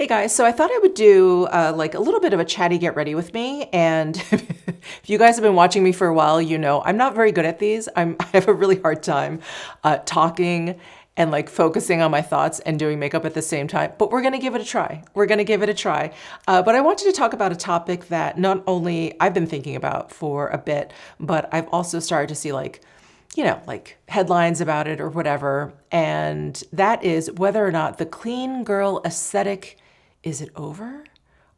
Hey guys, so I thought I would do like a little bit of a chatty get ready with me. And if you guys have been watching me for a while, you know I'm not very good at these. I have a really hard time talking and like focusing on my thoughts and doing makeup at the same time. But we're gonna give it a try. We're gonna give it a try. But I wanted to talk about a topic that not only I've been thinking about for a bit, but I've also started to see like headlines about it or whatever. And that is whether or not the clean girl aesthetic, is it over?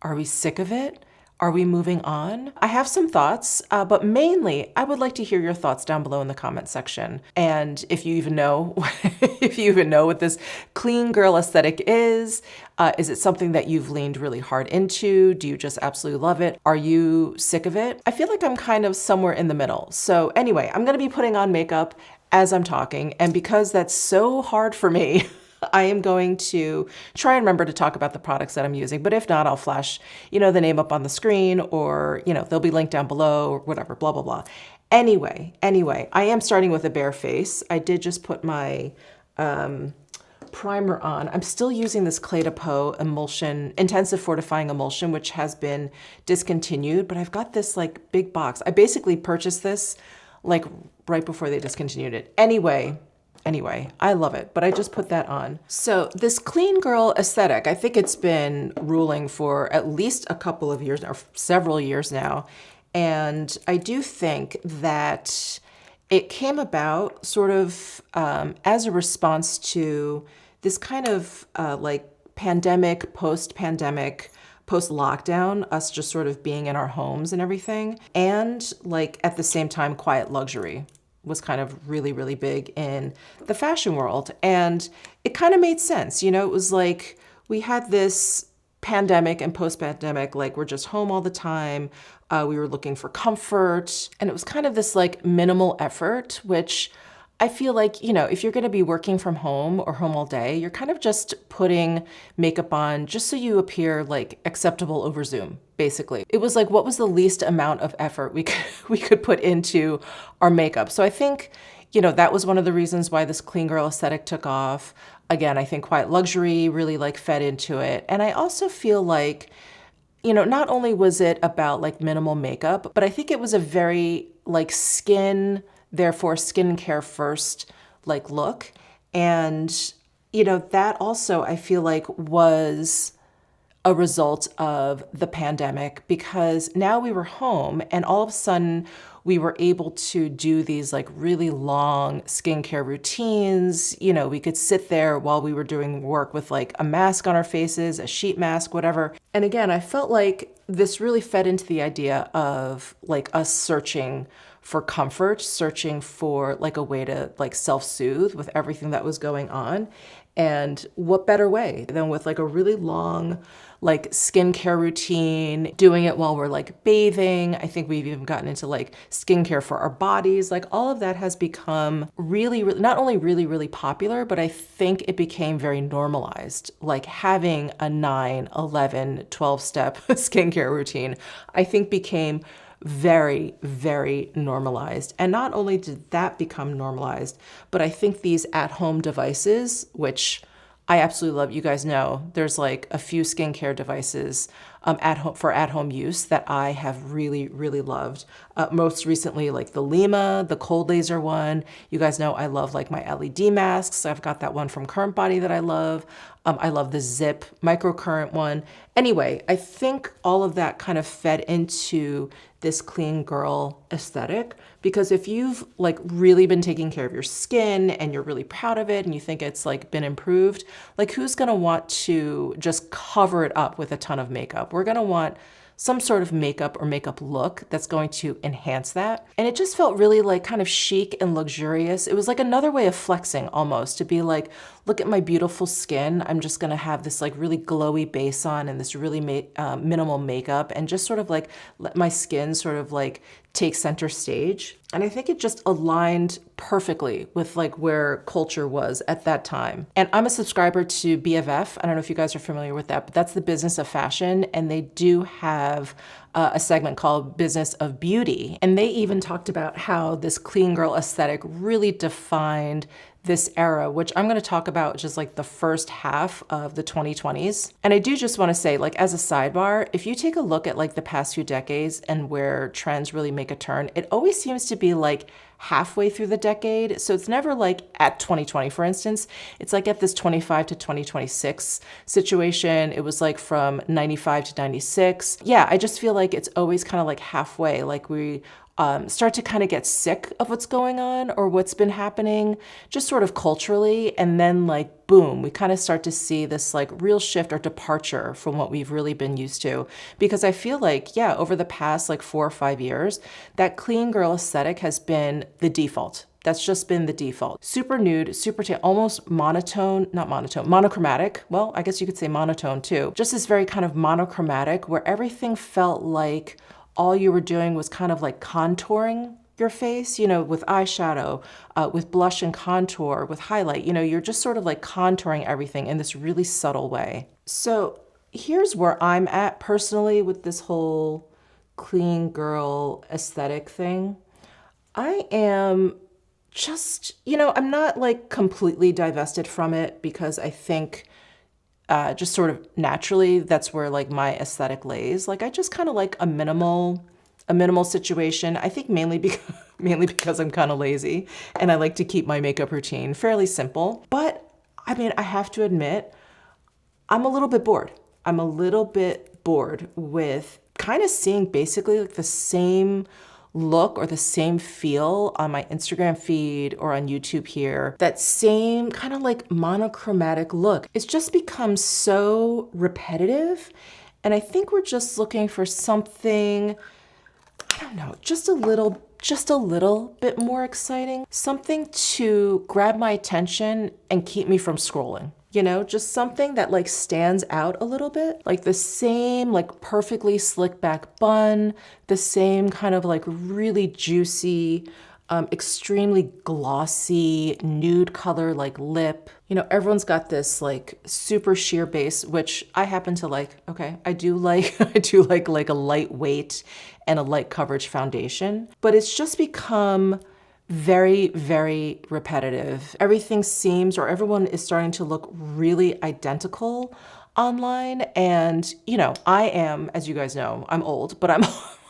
Are we sick of it? Are we moving on? I have some thoughts, but mainly I would like to hear your thoughts down below in the comment section. And if you even know, if you even know what this clean girl aesthetic is it something that you've leaned really hard into? Do you just absolutely love it? Are you sick of it? I feel like I'm kind of somewhere in the middle. So anyway, I'm gonna be putting on makeup as I'm talking. And because that's so hard for me, I am going to try and remember to talk about the products that I'm using, but if not, I'll flash, the name up on the screen or, they'll be linked down below or whatever, blah, blah, blah. Anyway, I am starting with a bare face. I did just put my primer on. I'm still using this Clé de Peau emulsion, intensive fortifying emulsion, which has been discontinued, but I've got this like big box. I basically purchased this like right before they discontinued it. Anyway, I love it, but I just put that on. So this clean girl aesthetic, I think it's been ruling for at least a couple of years or several years now. And I do think that it came about sort of as a response to this kind of like pandemic, post-pandemic, post-lockdown, us just sort of being in our homes and everything. And like at the same time, quiet luxury was kind of really, really big in the fashion world. And it kind of made sense. It was like we had this pandemic and post-pandemic, like we're just home all the time. We were looking for comfort. And it was kind of this like minimal effort, which I feel like, if you're going to be working from home or home all day, you're kind of just putting makeup on just so you appear like acceptable over Zoom, basically. It was like, what was the least amount of effort we could put into our makeup? So I think, that was one of the reasons why this clean girl aesthetic took off. Again, I think quiet luxury really like fed into it. And I also feel like, not only was it about like minimal makeup, but I think it was a very like therefore skincare first like look. And, that also I feel like was a result of the pandemic, because now we were home and all of a sudden we were able to do these like really long skincare routines. We could sit there while we were doing work with like a mask on our faces, a sheet mask, whatever. And again, I felt like this really fed into the idea of like us searching for comfort, searching for like a way to like self-soothe with everything that was going on. And what better way than with like a really long like skincare routine, doing it while we're like bathing. I think we've even gotten into like skincare for our bodies. Like all of that has become really, not only really, really popular, but I think it became very normalized. Like having a 9, 11, 12-step skincare routine, I think became very, very normalized. And not only did that become normalized, but I think these at-home devices, which I absolutely love. You guys know there's like a few skincare devices at-home use that I have really, really loved. Most recently, like the Lima, the cold laser one. You guys know I love like my LED masks. I've got that one from Current Body that I love. I love the Zip microcurrent one. Anyway, I think all of that kind of fed into this clean girl aesthetic, because if you've like really been taking care of your skin and you're really proud of it and you think it's like been improved, like who's gonna want to just cover it up with a ton of makeup? We're gonna want some sort of makeup or makeup look that's going to enhance that. And it just felt really like kind of chic and luxurious. It was like another way of flexing almost, to be like, look at my beautiful skin. I'm just gonna have this like really glowy base on and this really minimal makeup, and just sort of like let my skin sort of like take center stage. And I think it just aligned perfectly with like where culture was at that time. And I'm a subscriber to BFF. I don't know if you guys are familiar with that, but that's the Business of Fashion. And they do have a segment called Business of Beauty. And they even talked about how this clean girl aesthetic really defined this era, which I'm going to talk about just like the first half of the 2020s. And I do just want to say, like, as a sidebar, if you take a look at like the past few decades and where trends really make a turn, it always seems to be like halfway through the decade. So it's never like at 2020, for instance. It's like at this 25 to 2026 situation. It was like from 95 to 96. Yeah, I just feel like it's always kind of like halfway. Like we start to kind of get sick of what's going on or what's been happening just sort of culturally. And then like, boom, we kind of start to see this like real shift or departure from what we've really been used to. Because I feel like, yeah, over the past like 4 or 5 years, that clean girl aesthetic has been the default. That's just been the default. Super nude, super tan, almost monotone, not monotone, monochromatic. Well, I guess you could say monotone too. Just this very kind of monochromatic where everything felt like all you were doing was kind of like contouring your face, you know, with eyeshadow, with blush and contour, with highlight, you know, you're just sort of like contouring everything in this really subtle way. So here's where I'm at personally with this whole clean girl aesthetic thing. I am just, you know, I'm not like completely divested from it because I think just sort of naturally, that's where like my aesthetic lays. Like I just kind of like a minimal situation. I think mainly because I'm kind of lazy and I like to keep my makeup routine fairly simple. But I mean, I have to admit, I'm a little bit bored. I'm a little bit bored with kind of seeing basically like the same look or the same feel on my Instagram feed or on YouTube here. That same kind of like monochromatic look. It's just become so repetitive. And I think we're just looking for something, I don't know, just a little bit more exciting. Something to grab my attention and keep me from scrolling. You know, just something that like stands out a little bit, like the same like perfectly slicked back bun, the same kind of like really juicy, extremely glossy nude color like lip. You know, everyone's got this like super sheer base, which I happen to like. Okay, I do like like a lightweight and a light coverage foundation, but it's just become very, very repetitive. Everything seems, or everyone is starting to look really identical online. And, you know, I am, as you guys know, I'm old, but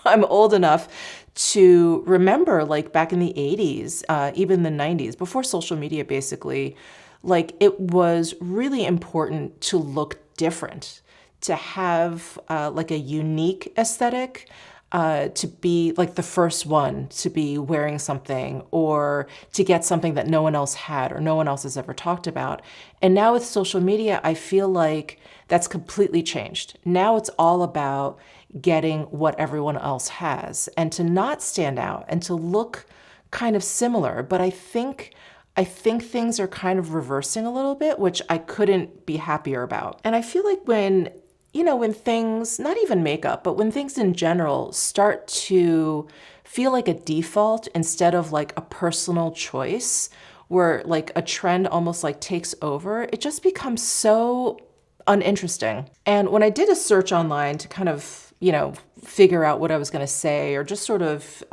I'm old enough to remember like back in the 80s, even the 90s, before social media basically, like it was really important to look different, to have like a unique aesthetic, to be like the first one to be wearing something or to get something that no one else had or no one else has ever talked about. And now with social media, I feel like that's completely changed. Now it's all about getting what everyone else has and to not stand out and to look kind of similar. But I think things are kind of reversing a little bit, which I couldn't be happier about. And I feel like when things, not even makeup, but when things in general start to feel like a default instead of like a personal choice, where like a trend almost like takes over, it just becomes so uninteresting. And when I did a search online to kind of, you know, figure out what I was going to say or just sort of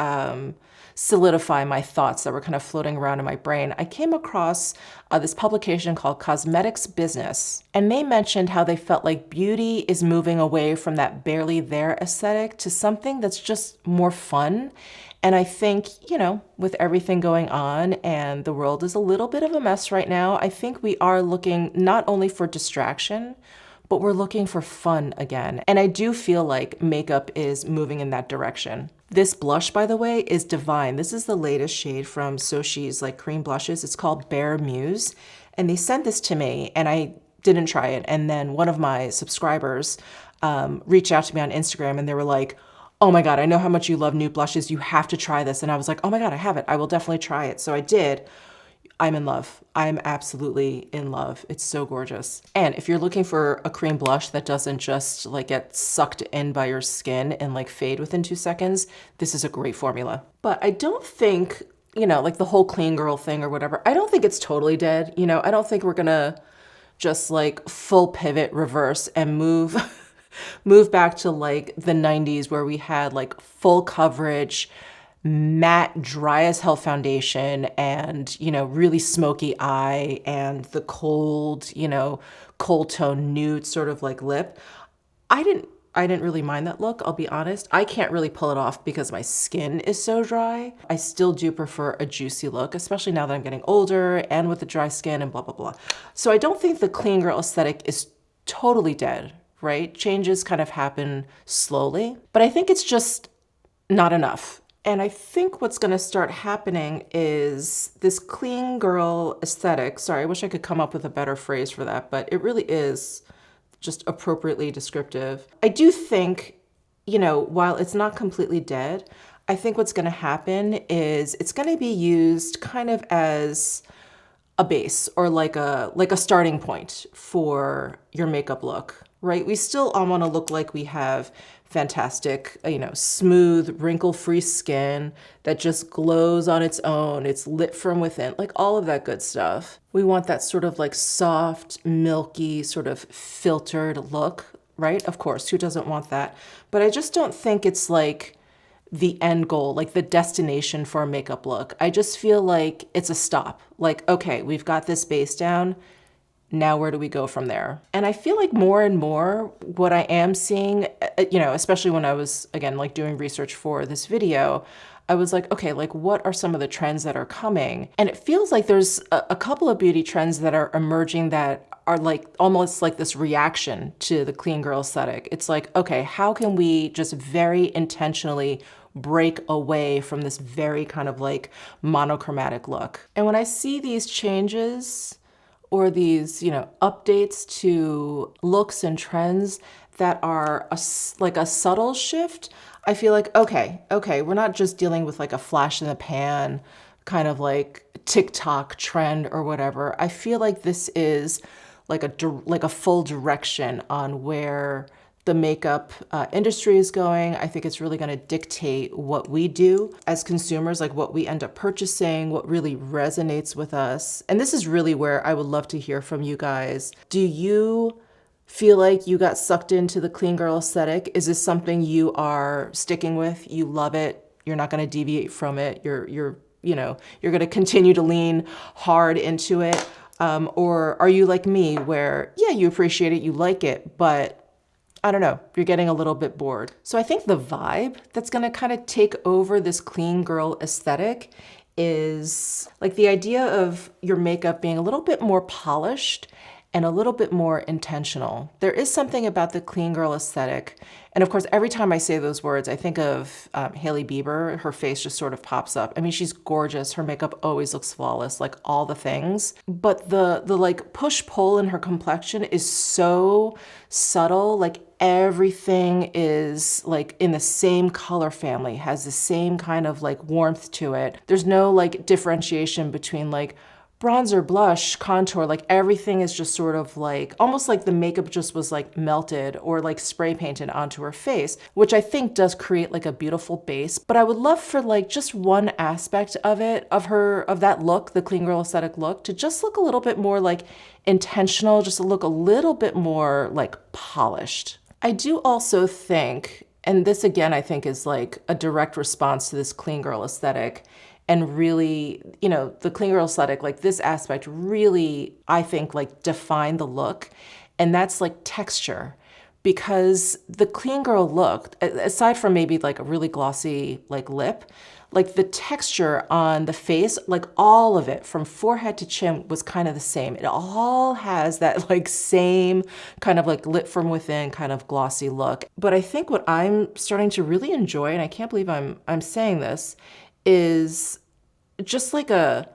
solidify my thoughts that were kind of floating around in my brain, I came across this publication called Cosmetics Business. And they mentioned how they felt like beauty is moving away from that barely there aesthetic to something that's just more fun. And I think, you know, with everything going on and the world is a little bit of a mess right now, I think we are looking not only for distraction, but we're looking for fun again. And I do feel like makeup is moving in that direction. This blush, by the way, is divine. This is the latest shade from Soshi's like cream blushes. It's called Bare Muse. And they sent this to me and I didn't try it. And then one of my subscribers reached out to me on Instagram and they were like, oh my God, I know how much you love nude blushes. You have to try this. And I was like, oh my God, I have it. I will definitely try it. So I did. I'm in love. I'm absolutely in love. It's so gorgeous. And if you're looking for a cream blush that doesn't just like get sucked in by your skin and like fade within 2 seconds, this is a great formula. But I don't think, you know, like the whole clean girl thing or whatever, I don't think it's totally dead. You know, I don't think we're gonna just like full pivot reverse and move move back to like the 90s where we had like full coverage, matte, dry as hell foundation and, really smoky eye and the cold, cold tone nude sort of like lip. I didn't really mind that look, I'll be honest. I can't really pull it off because my skin is so dry. I still do prefer a juicy look, especially now that I'm getting older and with the dry skin and blah, blah, blah. So I don't think the clean girl aesthetic is totally dead, right? Changes kind of happen slowly, but I think it's just not enough. And I think what's gonna start happening is this clean girl aesthetic. Sorry, I wish I could come up with a better phrase for that, but it really is just appropriately descriptive. I do think, while it's not completely dead, I think what's gonna happen is it's gonna be used kind of as a base or like a starting point for your makeup look, right? We still all want to look like we have fantastic, smooth, wrinkle-free skin that just glows on its own. It's lit from within, like all of that good stuff. We want that sort of like soft, milky, sort of filtered look, right? Of course, who doesn't want that? But I just don't think it's like the end goal, like the destination for a makeup look. I just feel like it's a stop. Like, okay, we've got this base down. Now where do we go from there? And I feel like more and more what I am seeing, especially when I was, again, like doing research for this video, I was like, okay, like what are some of the trends that are coming? And it feels like there's a couple of beauty trends that are emerging that are like almost like this reaction to the clean girl aesthetic. It's like, okay, how can we just very intentionally break away from this very kind of like monochromatic look? And when I see these changes or these, updates to looks and trends that are like a subtle shift, I feel like, okay, we're not just dealing with like a flash in the pan kind of like TikTok trend or whatever. I feel like this is like a full direction on where the makeup industry is going. I think it's really going to dictate what we do as consumers, like what we end up purchasing, what really resonates with us. And this is really where I would love to hear from you guys. Do you feel like you got sucked into the clean girl aesthetic? Is this something you are sticking with? You love it. You're not going to deviate from it. You're going to continue to lean hard into it. Or are you like me where, yeah, you appreciate it, you like it, but I don't know, you're getting a little bit bored. So I think the vibe that's gonna kind of take over this clean girl aesthetic is like the idea of your makeup being a little bit more polished and a little bit more intentional. There is something about the clean girl aesthetic. And of course, every time I say those words, I think of Hailey Bieber. Her face just sort of pops up. I mean, she's gorgeous. Her makeup always looks flawless, like all the things. But the like push-pull in her complexion is so subtle. Like everything is like in the same color family, has the same kind of like warmth to it. There's no like differentiation between like bronzer, blush, contour, like everything is just sort of like, almost like the makeup just was like melted or like spray painted onto her face, which I think does create like a beautiful base. But I would love for like just one aspect of it, of that look, the clean girl aesthetic look, to just look a little bit more like intentional, just to look a little bit more like polished. I do also think, and this again, I think is like a direct response to this clean girl aesthetic, and really, the clean girl aesthetic, like this aspect really, I think, like define the look. And that's like texture. Because the clean girl look, aside from maybe like a really glossy like lip, like the texture on the face, like all of it from forehead to chin was kind of the same. It all has that like same kind of like lit from within kind of glossy look. But I think what I'm starting to really enjoy, and I can't believe I'm saying this, is just like a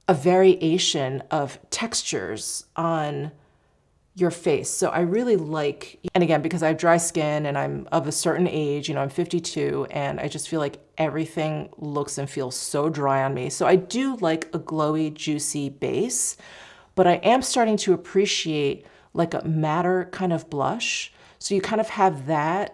variation of textures on your face. So I really like, and again, because I have dry skin and I'm of a certain age, I'm 52, and I just feel like everything looks and feels so dry on me. So I do like a glowy, juicy base, but I am starting to appreciate like a matter kind of blush. So you kind of have that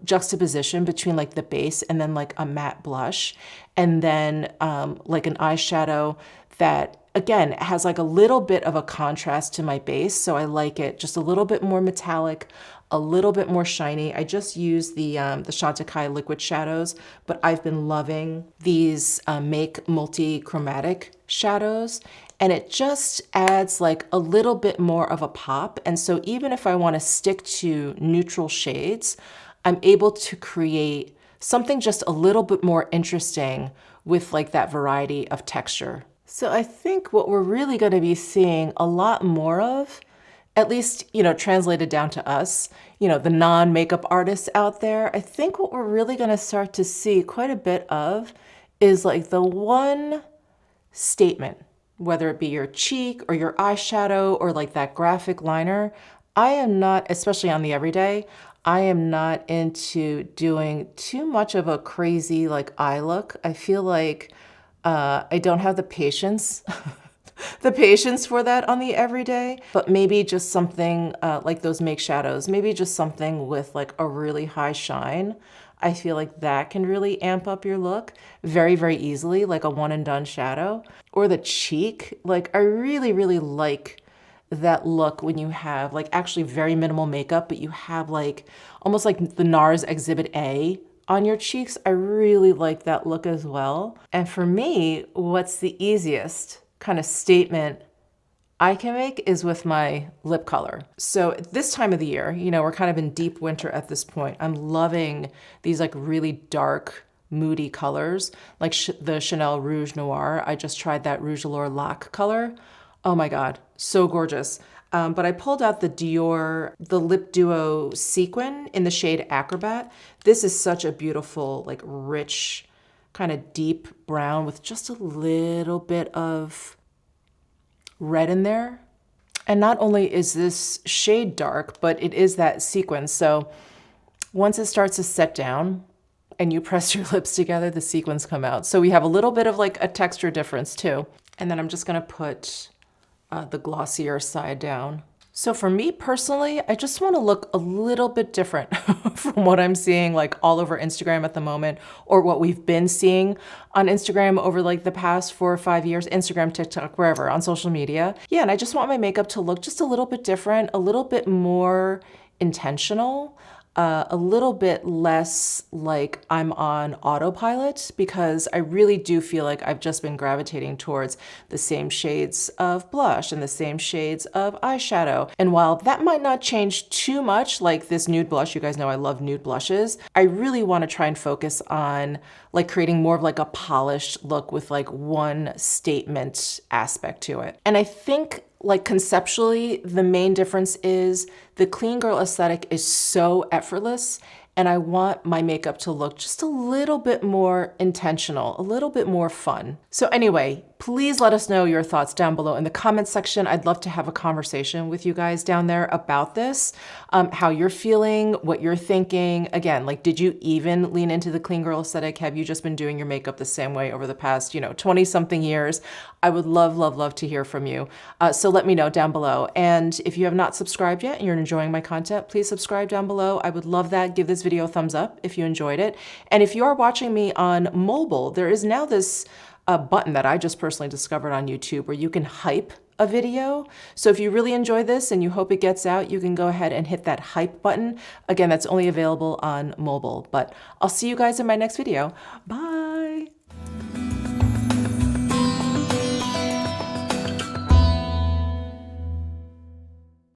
juxtaposition between like the base and then like a matte blush, and then like an eyeshadow that again, it has like a little bit of a contrast to my base. So I like it just a little bit more metallic, a little bit more shiny. I just used the Chantecaille liquid shadows, but I've been loving these Make multi-chromatic shadows, and it just adds like a little bit more of a pop. And so even if I want to stick to neutral shades, I'm able to create something just a little bit more interesting with like that variety of texture. So I think what we're really going to be seeing a lot more of, at least, you know, translated down to us, you know, the non-makeup artists out there, I think what we're really going to start to see quite a bit of is like the one statement, whether it be your cheek or your eyeshadow or like that graphic liner. I am not, especially on the everyday, I am not into doing too much of a crazy like eye look. I feel like I don't have the patience the patience for that on the everyday, but maybe just something like those Make shadows, maybe just something with like a really high shine. I feel like that can really amp up your look very, very easily, like a one and done shadow. Or the cheek, like I really, really like that look when you have like actually very minimal makeup, but you have like almost like the NARS Exhibit A on your cheeks. I really like that look as well. And for me, what's the easiest kind of statement I can make is with my lip color. So at this time of the year, you know, we're kind of in deep winter at this point. I'm loving these like really dark, moody colors, like the Chanel Rouge Noir. I just tried that Rouge Allure Lac color. Oh my God, so gorgeous. But I pulled out the Dior, the Lip Duo Sequin in the shade Acrobat. This is such a beautiful, like rich, kind of deep brown with just a little bit of red in there. And not only is this shade dark, but it is that sequin. So once it starts to set down and you press your lips together, the sequins come out. So we have a little bit of like a texture difference too. And then I'm just gonna put the glossier side down. So for me personally, I just want to look a little bit different from what I'm seeing like all over Instagram at the moment, or what we've been seeing on Instagram over like the past 4 or 5 years, Instagram, TikTok, wherever, on social media. Yeah, and I just want my makeup to look just a little bit different, a little bit more intentional, a little bit less like I'm on autopilot, because I really do feel like I've just been gravitating towards the same shades of blush and the same shades of eyeshadow. And while that might not change too much, like this nude blush, you guys know I love nude blushes, I really want to try and focus on like creating more of like a polished look with like one statement aspect to it. And I think like conceptually, the main difference is the clean girl aesthetic is so effortless, and I want my makeup to look just a little bit more intentional, a little bit more fun. So anyway, please let us know your thoughts down below in the comments section. I'd love to have a conversation with you guys down there about this, how you're feeling, what you're thinking. Again, like, did you even lean into the clean girl aesthetic? Have you just been doing your makeup the same way over the past, 20 something years? I would love, love, love to hear from you. So let me know down below. And if you have not subscribed yet and you're enjoying my content, please subscribe down below. I would love that. Give this video a thumbs up if you enjoyed it. And if you are watching me on mobile, there is now this button that I just personally discovered on YouTube where you can hype a video. So if you really enjoy this and you hope it gets out, you can go ahead and hit that hype button. Again, that's only available on mobile, but I'll see you guys in my next video. Bye.